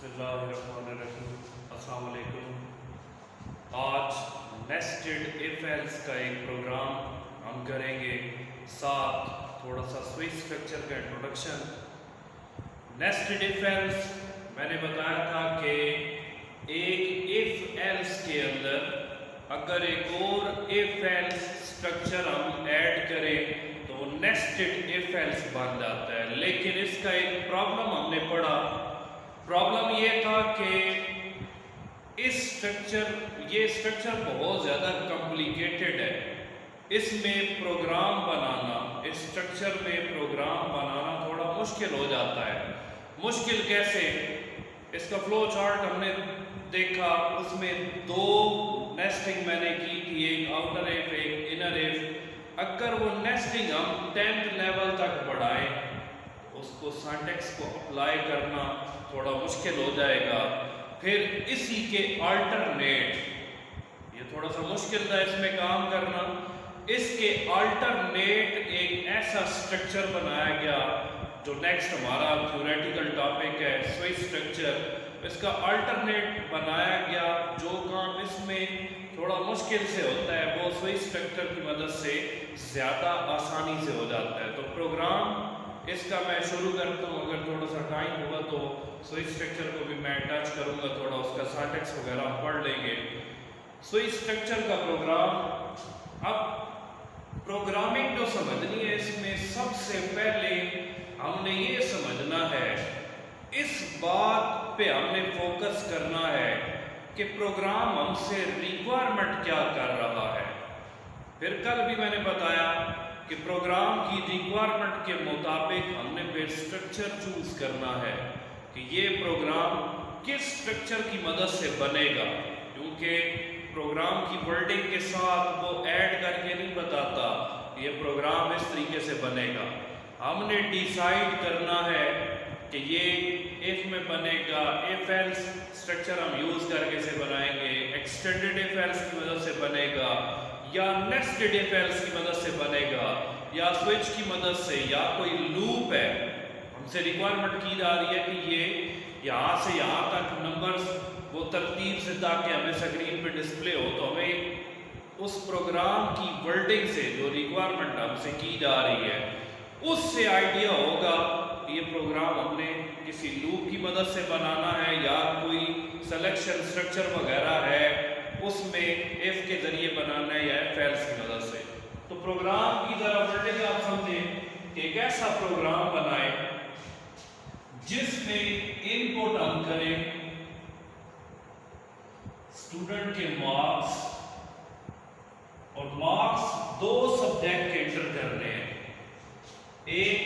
بسم اللہ الرحمن الرحیم، السلام علیکم۔ آج نیسٹڈ ایف ایلس کا ایک پروگرام ہم کریں گے، ساتھ تھوڑا سا سوئچ اسٹرکچر کا انٹروڈکشن۔ نیسٹڈ ایف ایلس میں نے بتایا تھا کہ ایک ایف ایلس کے اندر اگر ایک اور ایف ایلس اسٹرکچر ہم ایڈ کریں تو نیسٹڈ ایف ایلس بن جاتا ہے، لیکن اس کا ایک پرابلم ہم نے پڑھا۔ پرابلم یہ تھا کہ یہ اسٹرکچر بہت زیادہ کمپلیکیٹڈ ہے، اس میں پروگرام بنانا، اس اسٹرکچر میں پروگرام بنانا تھوڑا مشکل ہو جاتا ہے۔ مشکل کیسے؟ اس کا فلو چارٹ ہم نے دیکھا، اس میں دو نیسٹنگ میں نے کی تھی، ایک آؤٹر ایف ایک انر ایف۔ اگر وہ نیسٹنگ ہم 10th لیول تک بڑھائیں اس کو سینٹیکس کو اپلائی کرنا تھوڑا مشکل ہو جائے گا۔ پھر اسی کے آلٹرنیٹ، یہ تھوڑا سا مشکل تھا اس میں کام کرنا، اس کے آلٹرنیٹ ایک ایسا سٹرکچر بنایا گیا جو نیکسٹ ہمارا تھیوریٹیکل ٹاپک ہے، سوئچ سٹرکچر۔ اس کا آلٹرنیٹ بنایا گیا، جو کام اس میں تھوڑا مشکل سے ہوتا ہے وہ سوئچ سٹرکچر کی مدد سے زیادہ آسانی سے ہو جاتا ہے۔ تو پروگرام اس کا میں شروع کرتا ہوں، اگر تھوڑا سا ٹائم ہوگا تو سوئچ سٹرکچر کو بھی میں ٹچ کروں گا، تھوڑا اس کا سینٹیکس وغیرہ ہم پڑھ لیں گے۔ سوئچ سٹرکچر کا پروگرام، اب پروگرامنگ جو سمجھنی ہے، اس میں سب سے پہلے ہم نے یہ سمجھنا ہے، اس بات پہ ہم نے فوکس کرنا ہے کہ پروگرام ہم سے ریکوائرمنٹ کیا کر رہا ہے۔ پھر کل بھی میں نے بتایا کہ پروگرام کی ریکوائرمنٹ کے مطابق ہم نے پھر اسٹرکچر چوز کرنا ہے کہ یہ پروگرام کس اسٹرکچر کی مدد سے بنے گا، کیونکہ پروگرام کی ورڈنگ کے ساتھ وہ ایڈ کر کے نہیں بتاتا یہ پروگرام اس طریقے سے بنے گا۔ ہم نے ڈیسائیڈ کرنا ہے کہ یہ ایف میں بنے گا، ایف ایلس اسٹرکچر ہم یوز کر کے سے بنائیں گے، ایکسٹینڈڈ ایف ایلس کی مدد سے بنے گا، یا نیسٹڈ ایف ایلس کی مدد سے بنے گا، یا سوئچ کی مدد سے، یا کوئی لوپ ہے۔ ہم سے ریکوائرمنٹ کی جا رہی ہے کہ یہ یہاں سے یہاں تک نمبرز وہ ترتیب سے تاکہ ہمیں اسکرین پہ ڈسپلے ہو، تو ہمیں اس پروگرام کی ورڈنگ سے جو ریکوائرمنٹ ہم سے کی جا رہی ہے اس سے آئیڈیا ہوگا کہ یہ پروگرام ہم نے کسی لوپ کی مدد سے بنانا ہے یا کوئی سلیکشن اسٹرکچر وغیرہ ہے اس میں ایف کے ذریعے بنانا ہے یا ایف ایلس کی مدد سے۔ تو پروگرام کی ذرا ورڈنگ آپ سمجھیں کہ ایک ایسا پروگرام بنائیں جس میں ان پٹ ہم کریں اسٹوڈنٹ کے مارکس، اور مارکس دو سبجیکٹ کے انٹر کرنے ہیں، ایک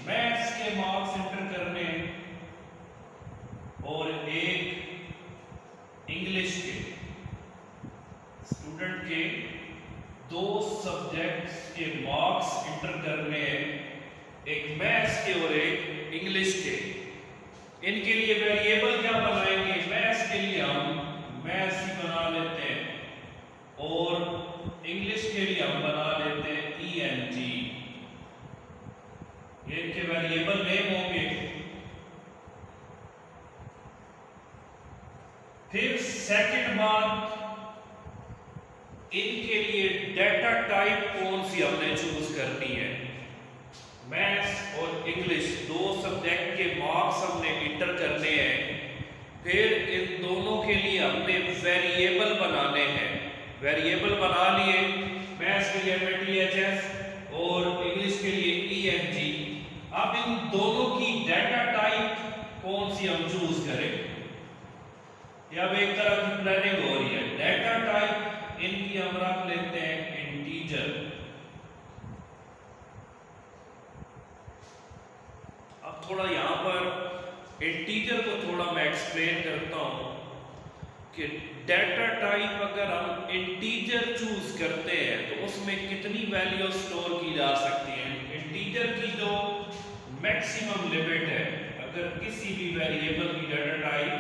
میتھس کے مارکس انٹر کرنے ہیں اور ایک انگلش کے۔ اسٹوڈنٹ کے دو سبجیکٹس کے مارکس انٹر کرنے ہیں، ایک میتھس کے اور ایک انگلش کے۔ ان کے لیے ویریبل کیا بنائیں گے؟ میتھس کے لیے ہم میتھس ہی بنا لیتے ہیں اور انگلش کے لیے ہم بنا لیتے ہیں ENG۔ یہ ان کے ویریبل نیم ہوں گے۔ پھر سیکنڈ بات، ان کے لیے ڈیٹا ٹائپ کون سی ہم نے چوز کرنی ہے۔ میتھس اور انگلش دو سبجیکٹ کے مارکس ہم نے انٹر کرنے ہیں، پھر ان دونوں کے لیے ہم نے ویریبل بنانے ہیں۔ ویریبل بنا لیے، میتھس کے لیے THS اور انگلش کے لیے ENG۔ اب ان دونوں کی ڈیٹا ٹائپ کون سی ہم چوز کریں، یہ اب ایک طرح کی پلاننگ ہو رہی ہے۔ ڈیٹا ٹائپ ان کی ہم رکھ لیتے ہیں انٹیجر۔ اب تھوڑا یہاں پر انٹیجر کو تھوڑا میں ایکسپلین کرتا ہوں کہ ڈیٹا ٹائپ اگر ہم انٹیجر چوز کرتے ہیں تو اس میں کتنی ویلیو سٹور کی جا سکتی ہیں۔ انٹیجر کی جو میکسیمم لیمٹ ہے، اگر کسی بھی ویریبل کی ڈیٹا ٹائپ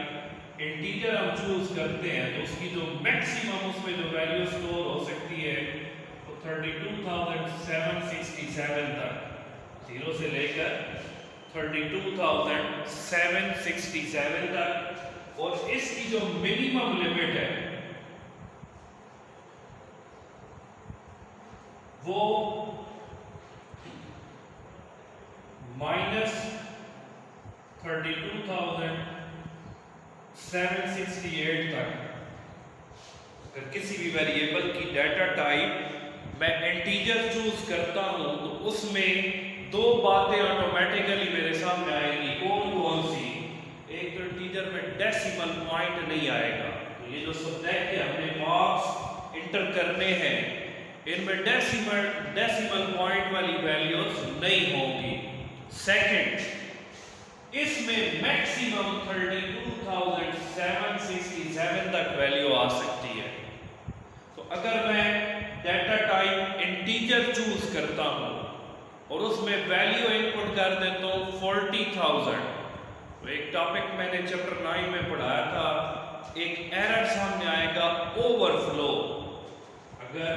انٹیجر ہم چوز کرتے ہیں تو اس کی جو میکسیمم اس میں جو ویلیو سٹور ہو سکتی ہے وہ 32,767 تک، 0 سے لے کر 32,767 تک، اور اس کی جو منیمم لمٹ ہے وہ -32,768 تک۔ اگر کسی بھی ویریبل کی ڈیٹا ٹائپ میں انٹیجر چوز کرتا ہوں تو اس میں دو باتیں آٹومیٹیکلی میرے سامنے آئے گی۔ کون سی؟ ایک تو انٹیجر میں ڈیسیمل پوائنٹ نہیں آئے گا، تو یہ جو سبجیکٹ ہے ہم نے مارکس انٹر کرنے ہیں، ان میں ڈیسیمل پوائنٹ والی ویلیوز نہیں ہوں گی۔ سیکنڈ، اس میں میکسیمم 32,767 تک ویلیو آ سکتی ہے۔ تو اگر میں ڈیٹا ٹائپ انٹیجر چوز کرتا ہوں اور اس میں ویلیو انپٹ کر دیتا ہوں 40,000، تو ایک ٹاپک میں نے چیپٹر 9 میں پڑھایا تھا، ایک ایرر سامنے آئے گا اوور فلو۔ اگر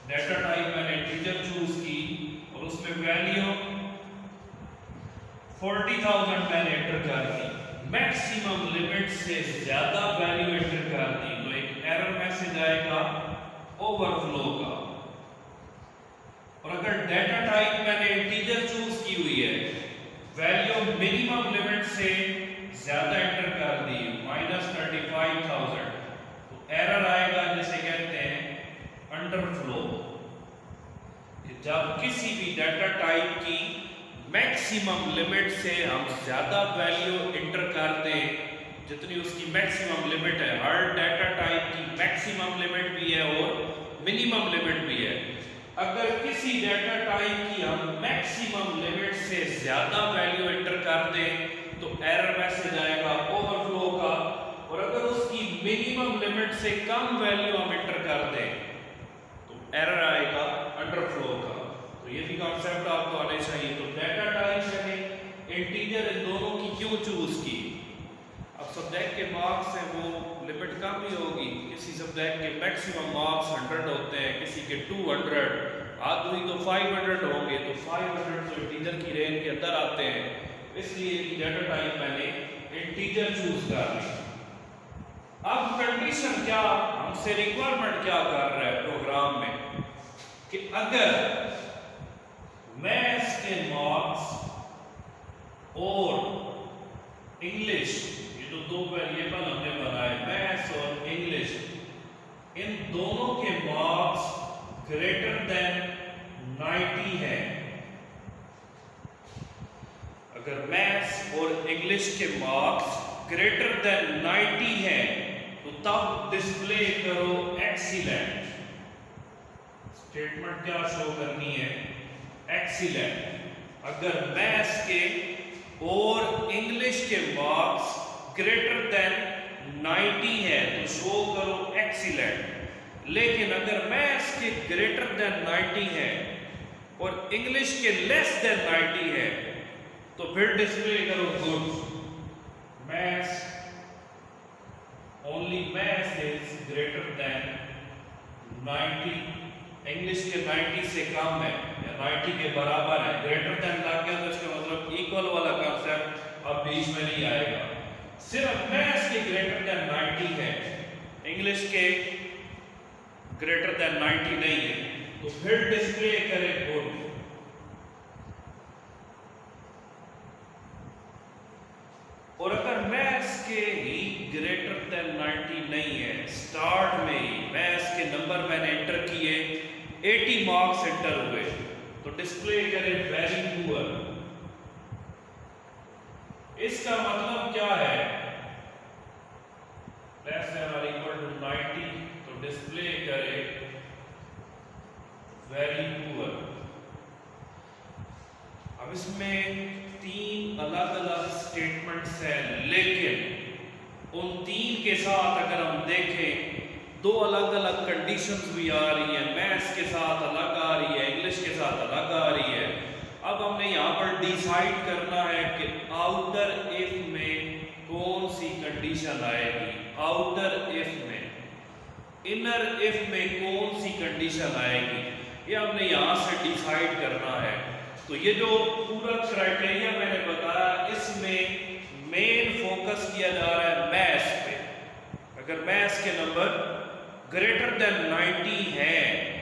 ڈیٹا ٹائپ میں نے انٹیجر چوز کی اور اس میں ویلیو 40,000 میں نے انٹر کر دی، میکسیمم لمٹ سے زیادہ ویلیو انٹر کر دی، تو ایک ایرر میسج آئے گا اوور فلو کا۔ اور اگر ڈیٹا ٹائپ میں نے انٹیجر چوز کی ہوئی ہے، ویلیو منیمم لمٹ سے زیادہ انٹر کر دی -35,000، تو ایرر آئے گا جسے کہتے ہیں انڈر فلو۔ جب کسی بھی ڈیٹا ٹائپ کی میکسیمم لمٹ سے ہم زیادہ ویلیو انٹر کر دیں، جتنی اس کی میکسیمم لمٹ ہے، ہر ڈیٹا ٹائپ کی میکسیمم لمٹ بھی ہے اور منیمم لمٹ بھی ہے۔ اگر کسی ڈیٹا ٹائپ کی ہم میکسیمم لمٹ سے زیادہ ویلیو انٹر کر دیں تو ایرر میسج آئے گا اوور فلو کا، اور اگر اس کی منیمم لمٹ سے کم ویلیو ہم انٹر کر دیں تو ایرر آئے گا انڈر فلو کا۔ تو یہ بھی کانسیپٹ آپ کو آنے چاہیے۔ تو ڈیٹا ٹائپ یعنی انٹیجر، ان دونوں کی کیوں چوز کی؟ اب سبجیکٹ کے مارکس ہیں وہ لمٹ کم ہی ہوگی، کسی سبجیکٹ کے میکسیمم مارکس 100 ہوتے ہیں، کسی کے 200، آدھ ہوئی تو 500 ہوں گے، تو 500 تو انٹیجر کی رینج کے اندر آتے ہیں، اس لیے ڈیٹا ٹائپ میں نے انٹیجر چوز کر لی۔ اب کنڈیشن کیا ہم سے ریکوائرمنٹ کیا کر رہا ہے پروگرام میں کہ اگر میتھس کے مارکس اور انگلش، یہ جو دو ویریبل ہم نے بنائے میتھس اور انگلش، ان دونوں کے مارکس گریٹر دین 90 ہیں۔ اگر میتھس اور انگلش کے مارکس گریٹر دین 90 ہیں تو تب ڈسپلے کرو ایکسیلنٹ۔ اسٹیٹمنٹ کیا شو کرنی ہے؟ ایکسیلنٹ۔ اگر میتھس کے اور انگلش کے مارکس گریٹر دین 90 ہیں تو شو کرو ایکسیلنٹ۔ لیکن اگر میتھس کے گریٹر دین 90 ہیں اور انگلش کے لیس دین 90 ہیں تو پھر ڈسپلے کرو good. Maths only maths is greater than 90، English کے 90 سے کم ہے یا 90 کے برابر ہے، گریٹر دین لگ گیا تو اس کا مطلب ایکول والا کانسیپٹ اب بیچ میں نہیں آئے گا۔ صرف میتھس کے گریٹر دین 90 ہے، انگلش کے گریٹر دین 90 نہیں ہے، تو پھر ڈسپلے کرے گڈ۔ اور اگر میتھس کے ہی گریٹر دین 90 نہیں ہے، سٹارٹ میں ہی میتھس کے نمبر میں نے انٹر کیے، 80 مارکس انٹر ہوئے، تو ڈسپلے کرے ویری پور۔ اس کا مطلب کیا ہے؟ لیس دین اور اکول ٹو 90، تو ڈسپلے کرے ویری پور۔ اب اس میں 3 الگ الگ سٹیٹمنٹس ہیں، لیکن ان 3 کے ساتھ اگر ہم دیکھیں 2 الگ الگ کنڈیشنز بھی آ رہی ہیں، میتھس کے ساتھ الگ آ رہی ہے، انگلش کے ساتھ الگ آ رہی ہے۔ اب ہم نے یہاں پر ڈیسائیڈ کرنا ہے کہ آؤٹر ایف میں کون سی کنڈیشن آئے گی، آؤٹر ایف میں، انر ایف میں کون سی کنڈیشن آئے گی، یہ ہم نے یہاں سے ڈیسائیڈ کرنا ہے۔ تو یہ جو پورا کرائٹیریا میں نے بتایا اس میں مین فوکس کیا جا رہا ہے میتھس پہ. اگر میتھس کے نمبر گریٹر دین 90 ہیں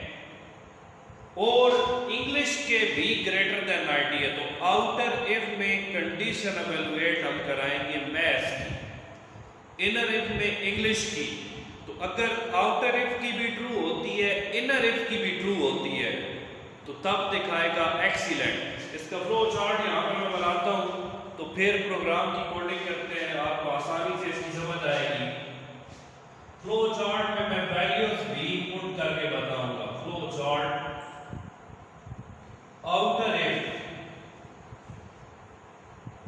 اور انگلش کے بھی گریٹر دین 90 ہے تو آؤٹر ایف میں کنڈیشن ایویلویٹ ہم کرائیں گے میتھس کی, انر ایف میں انگلش کی. تو اگر آؤٹر ایف کی بھی ٹرو ہوتی ہے انر ایف کی بھی ٹرو ہوتی ہے تو تب دکھائے گا ایکسیلنٹ. اس کا فلو چارٹ یہاں پر میں بناتا ہوں تو پھر پروگرام کی کوڈنگ کرتے ہیں, آپ کو آسانی سے اس کی سمجھ آئے گی. فلو چارٹ میں ویلیوز بھی پٹ کر کے بتاؤں گا. فلو چارٹ آؤٹر ایف,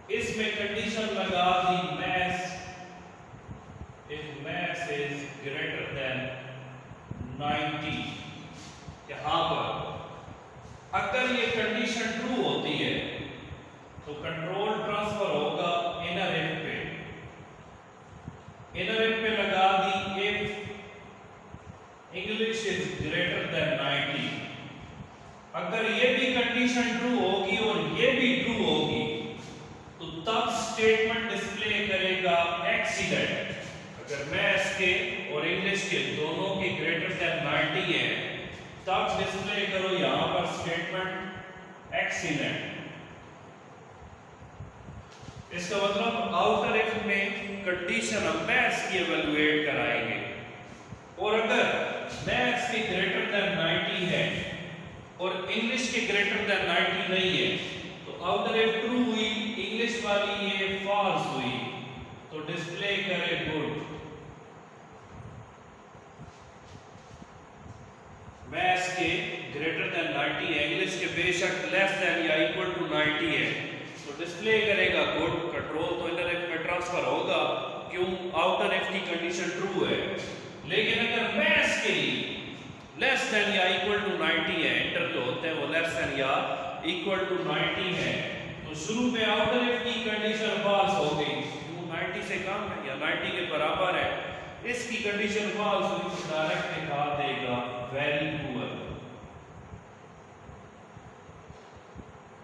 اس میں کنڈیشن لگا دی maths, if mass is greater than 90. یہاں پر اگر یہ کنڈیشن ٹرو ہوتی ہے تو کنٹرول ٹرانسفر ہوگا انر ایف پہ. انر ایف پہ لگا دی if English is greater than 90. اگر یہ بھی کنڈیشن ٹرو ہوگی اور یہ بھی ٹرو ہوگی تو تب اسٹیٹمنٹ ڈسپلے کرے گا ایکسیلنٹ. اگر میتھس کے اور انگلش کے دونوں کے گریٹر دین 90 ہیں تب ڈسپلے کرو یہاں پر اسٹیٹمنٹ ایکسیلنٹ. اس کا مطلب آؤٹر ایف میں کنڈیشن ہم میتھس کی ایویلویٹ کرائیں گے اور اگر میتھس کے گریٹر دین 90 ہے اور انگلش کے گریٹر دین 90 نہیں ہے تو آؤٹر ایف ٹرو ہوئی, انگلش والی یہ فالس ہوئی تو ڈسپلے کرے گڈ. میتھس کے گریٹر دین 90 ہے, انگلش کے بے شک لیس دین یا ایکول ٹو 90 ہے تو ڈسپلے کرے گا گڈ. کنٹرول تو انر ایف میں ٹرانسفر ہوگا کیوں آؤٹر ایف کی کنڈیشن ٹرو ہے. لیکن اگر میتھس کے لیے لیس دین یا ایکول ٹو 90 ہے, انٹر جو ہوتے ہیں وہ لیس دین یا ایکول ٹو 90 ہے تو شروع میں آؤٹر ایف کی کنڈیشن فالس ہو گئی کیوں 90 سے کم ہے یا 90 کے برابر ہے. اس کی کنڈیشن فالس ہوئی تو ڈائریکٹ دکھا دے گا ویری پور.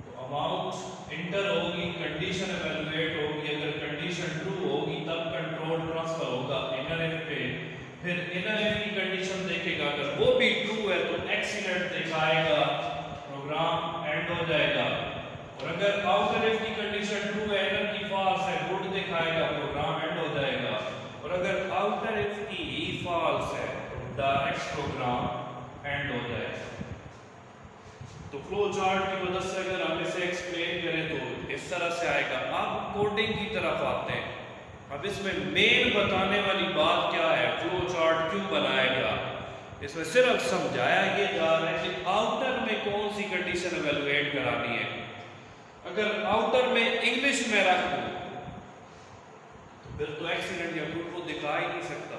تو اماؤنٹ انٹر ہوگی, کنڈیشن ایویلویٹ ہوگی, اگر کنڈیشن ٹرو ہوگی تب کنٹرول ٹرانسفر ہوگا انر ایف پہ, پھر انر ایف کی کنڈیشن دیکھے گا, اگر وہ بھی ٹرو ہے تو ایکسیلنٹ دکھائے گا, پروگرام اینڈ ہو جائے گا. اور اگر آؤٹر ایف کی کنڈیشن ٹرو ہے انر کی فالس ہے گڈ دکھائے گا, پروگرام اینڈ ہو جائے گا. اور اگر آؤٹر ایف کی ہی فالس ہے تو ڈائریکٹ پروگرام اینڈ ہو جائے گا. تو فلو چارٹ کی مدد سے اگر ہم اسے ایکسپلین کریں تو اس طرح سے آئے گا. آپ کوڈنگ کی طرف آتے ہیں. اب اس میں مین بتانے والی بات کیا ہے, فلو چارٹ کیوں بنایا گیا, اس میں صرف سمجھایا یہ جا رہا ہے کہ آؤٹر میں کون سی کنڈیشن ایویلویٹ کرانی ہے. اگر آؤٹر میں انگلش میں رکھ دوں تو پھر تو ایکسیلنٹ یا گڈ کو دکھا ہی نہیں سکتا.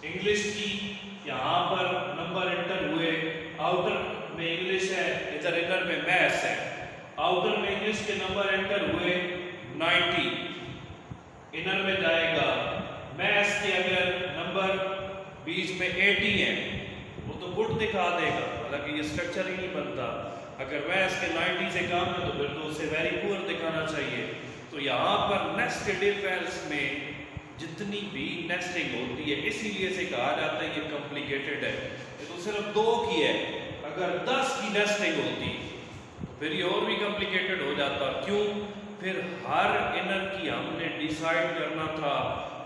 انگلش کی یہاں پر نمبر انٹر ہوئے, آؤٹر میں انگلش ہے, ادھر انر میں میتھس ہے. آؤٹر میں انگلش کے نمبر انٹر ہوئے 90, انر میں جائے گا. میتھس کے اگر نمبر بیچ میں 80 ہیں وہ تو گڈ دکھا دے گا, حالانکہ یہ اسٹرکچر ہی نہیں بنتا. اگر میتھس کے 90 سے کم ہے تو پھر تو اسے ویری پور دکھانا چاہیے. تو یہاں پر نیسٹڈ ایف ایلس میں جتنی بھی نیسٹنگ ہوتی ہے اسی لیے سے کہا جاتا ہے یہ کمپلیکیٹڈ ہے. یہ تو صرف 2 کی ہے, اگر 10 کی نیسٹنگ ہوتی تو پھر یہ اور بھی کمپلیکیٹڈ ہو جاتا. کیوں, پھر ہر انر کی ہم نے ڈیسائیڈ کرنا تھا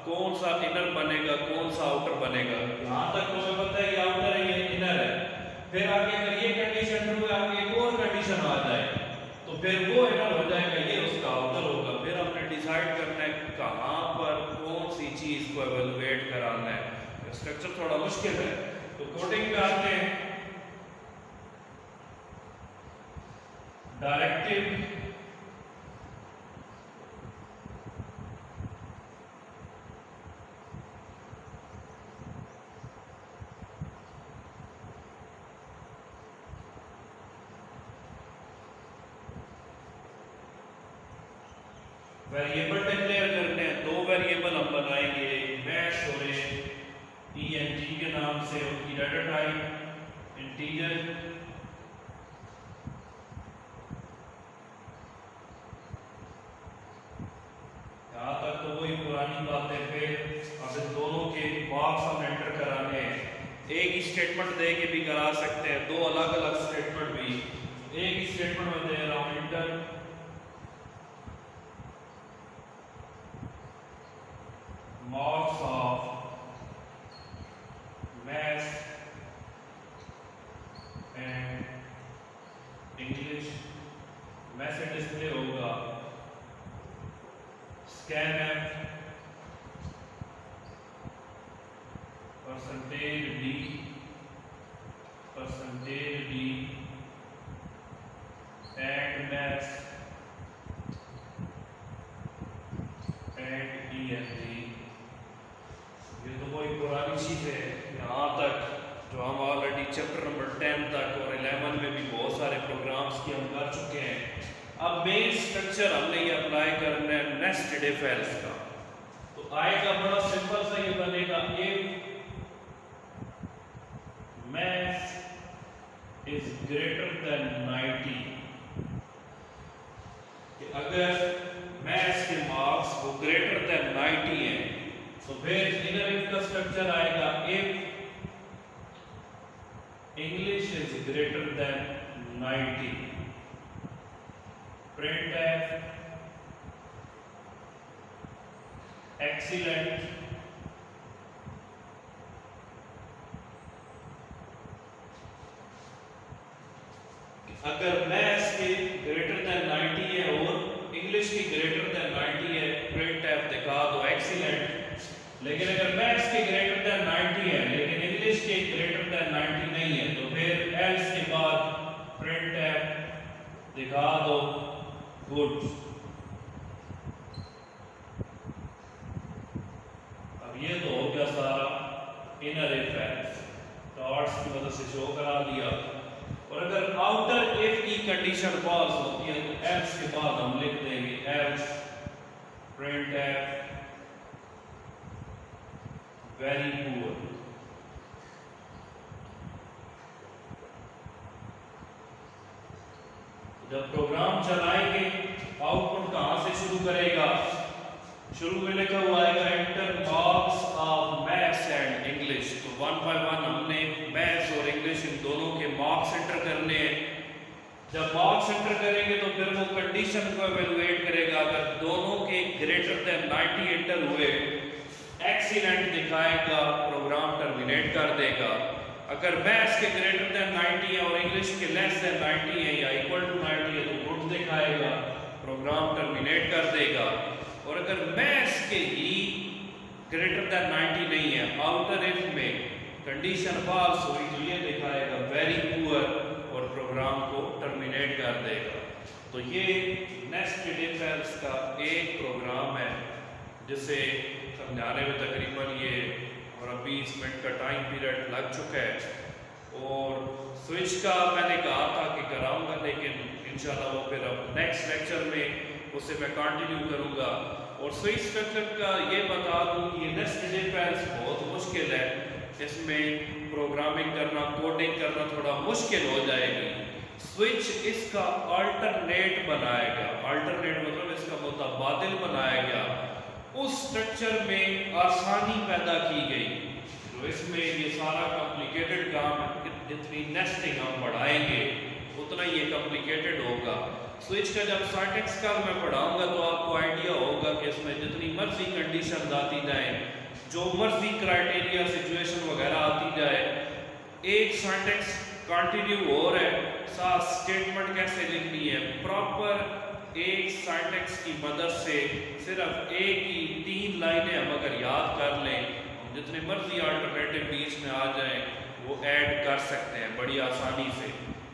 کون سا انر بنے گا کون سا آؤٹر بنے گا. یہاں تک تو ہمیں پتہ ہے یہ آؤٹر ہے یہ انر ہے. پھر آگے اگر یہ کنڈیشن ٹرو ہے, آگے ایک اور کنڈیشن آ جائے تو پھر وہ انر ہو جائے گا, یہ اس کا آؤٹر ہوگا. پھر ہم نے ڈیسائیڈ کرنا ہے کہاں پر کون سی چیز کو ایویلویٹ کرانا ہے. اسٹرکچر تھوڑا مشکل ہے. تو کوڈنگ پہ آتے ہیں. ڈائریکٹو ویریبل ڈکلیئر کرتے ہیں. 2 ویریبل ہم بنائیں گے, میش اور eng کے نام سے. ان کی ڈیٹا ٹائپ انٹیجر پرانی باتیں پھر اب ان دونوں کے باکس ہم انٹر کرانے ہیں. ایک ہی اسٹیٹمنٹ دے کے بھی کرا سکتے ہیں, دو الگ الگ اسٹیٹمنٹ بھی. ایک ہی اسٹیٹمنٹ میں دے رہا ہوں enter marks of maths and English. Message display ہوگا scanf %d and maths and ENG. یہ تو کوئی پرانی چیز ہے. یہاں تک جو ہم آلریڈی چیپٹر نمبر 10 تک اور 11 میں بھی بہت سارے پروگرامز کی ہم کر چکے ہیں. اب مین اسٹرکچر ہم نے یہ اپلائی کرنا ہے نیسٹڈ اف ایلس کا. تو آئے گا بڑا سمپل سا, یہ بنے گا if maths is greater than 90, کہ اگر میتھس کے مارکس وہ گریٹر دین 90 ہیں تو پھر انر اف کا اسٹرکچر آئے گا if English is greater than 90, printf excellent اگر میتھس کے گریٹر دین 90 ہے اور انگلش کی گریٹر دین 90 ہے printf دکھا دو excellent. لیکن اگر میتھس کے گریٹر دین 90 ہے لیکن انگلش کے گریٹر دین 90 نہیں ہے تو پھر ایلس کے بعد printf دکھا دو good. اب یہ تو ہو گیا سارا انر اف ایلس, ڈاٹس کی مدد سے شو کرا دیا. اور اگر آؤٹر اف کی کنڈیشن فالس ہوتی ہے تو ایلس کے بعد ہم لکھ دیں گے ایلس printf very poor. جب پروگرام چلائیں گے آؤٹ پٹ کہاں سے شروع کرے گا؟ شروع میں لکھا ہوا ہے enter box of maths and English. تو 1 بائی 1 ہم نے میتھس اور انگلش ان دونوں کے مارکس انٹر کرنے ہیں. جب مارکس انٹر کریں گے تو پھر وہ کنڈیشن کو ایویلویٹ کرے گا. اگر دونوں کے گریٹر دین 90 انٹر ہوئے ایکسیلنٹ دکھائے گا, پروگرام ٹرمینیٹ کر دے گا. اگر میتھس کے گریٹر دین 90 ہے اور انگلش کے لیس دین 90 ہے یا ایکول ٹو 90 ہے تو گڈ دکھائے گا, پروگرام ٹرمینیٹ کر دے گا. اور اگر میتھس کے ہی گریٹر دین 90 نہیں ہے, آؤٹر اف میں کنڈیشن فالس ہوئی تو یہ دکھائے گا ویری پور اور پروگرام کو ٹرمینیٹ کر دے گا. تو یہ نیسٹڈ اف ایلس کا ایک پروگرام ہے جسے سمجھانے میں تقریباً یہ اور اب 20 منٹ کا ٹائم پیریڈ لگ چکا ہے. اور سوئچ کا میں نے کہا تھا کہ کراؤں گا لیکن انشاءاللہ وہ پھر اب نیکسٹ لیکچر میں اسے میں کنٹینیو کروں گا. اور سوئچ اسٹرکچر کا یہ بتا دوں کہ یہ نیسٹڈ اف ایلس بہت مشکل ہے. اس میں پروگرامنگ کرنا, کوڈنگ کرنا تھوڑا مشکل ہو جائے گی. سوئچ اس کا آلٹرنیٹ بنائے گا, آلٹرنیٹ مطلب اس کا متبادل بنایا گیا. اس سٹرکچر میں آسانی پیدا کی گئی. تو اس میں یہ سارا کمپلیکیٹڈ کام ہے, جتنی نیسٹنگ ہم بڑھائیں گے اتنا یہ کمپلیکیٹڈ ہوگا. سوئچ کا جب سینٹیکس کا میں پڑھاؤں گا تو آپ کو آئیڈیا ہوگا کہ اس میں جتنی مرضی کنڈیشنز آتی جائیں, جو مرضی کرائٹیریا سچویشن وغیرہ آتی جائے, ایک سینٹیکس کنٹینیو ہو رہا ہے, ساتھ سٹیٹمنٹ کیسے لکھنی ہے پراپر. ایک سینٹیکس کی مدد سے صرف ایک ہی 3 لائنیں ہم اگر یاد کر لیں, ہم جتنے مرضی آلٹرنیٹو بیچ میں آ جائیں وہ ایڈ کر سکتے ہیں بڑی آسانی سے.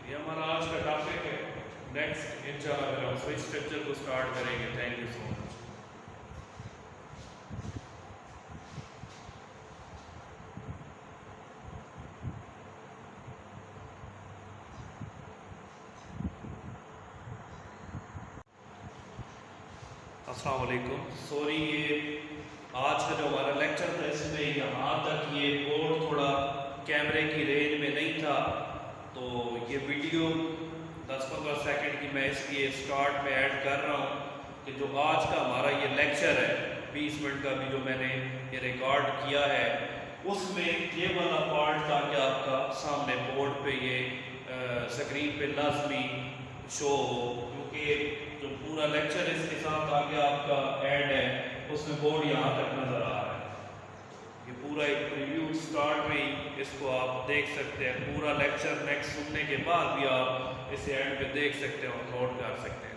یہ ہمارا آج کا ٹاپک ہے. نیکسٹ انشاءاللہ پھر ہم سوئچ اسٹرکچر کو سٹارٹ کریں گے. تھینک یو سو مچ. السلام علیکم. سوری یہ آج کا جو ہمارا لیکچر تھا اس میں یہاں تک یہ بورڈ تھوڑا کیمرے کی رینج میں نہیں تھا, تو یہ ویڈیو 10-15 سیکنڈ کی میں اس لیے سٹارٹ میں ایڈ کر رہا ہوں کہ جو آج کا ہمارا یہ لیکچر ہے 20 منٹ کا بھی جو میں نے یہ ریکارڈ کیا ہے اس میں یہ والا پارٹ تاکہ آپ کا سامنے بورڈ پہ یہ اسکرین پہ لازمی شو ہو، کیونکہ جو پورا لیکچر اس کے ساتھ آگے آپ کا ایڈ ہے اس میں بورڈ یہاں تک نظر آ رہا ہے۔ یہ پورا ایک پریویو سٹارٹ میں ہی اس کو آپ دیکھ سکتے ہیں، پورا لیکچر نیکسٹ سننے کے بعد بھی آپ اسے اینڈ پہ دیکھ سکتے ہیں اور نوٹ کر سکتے ہیں۔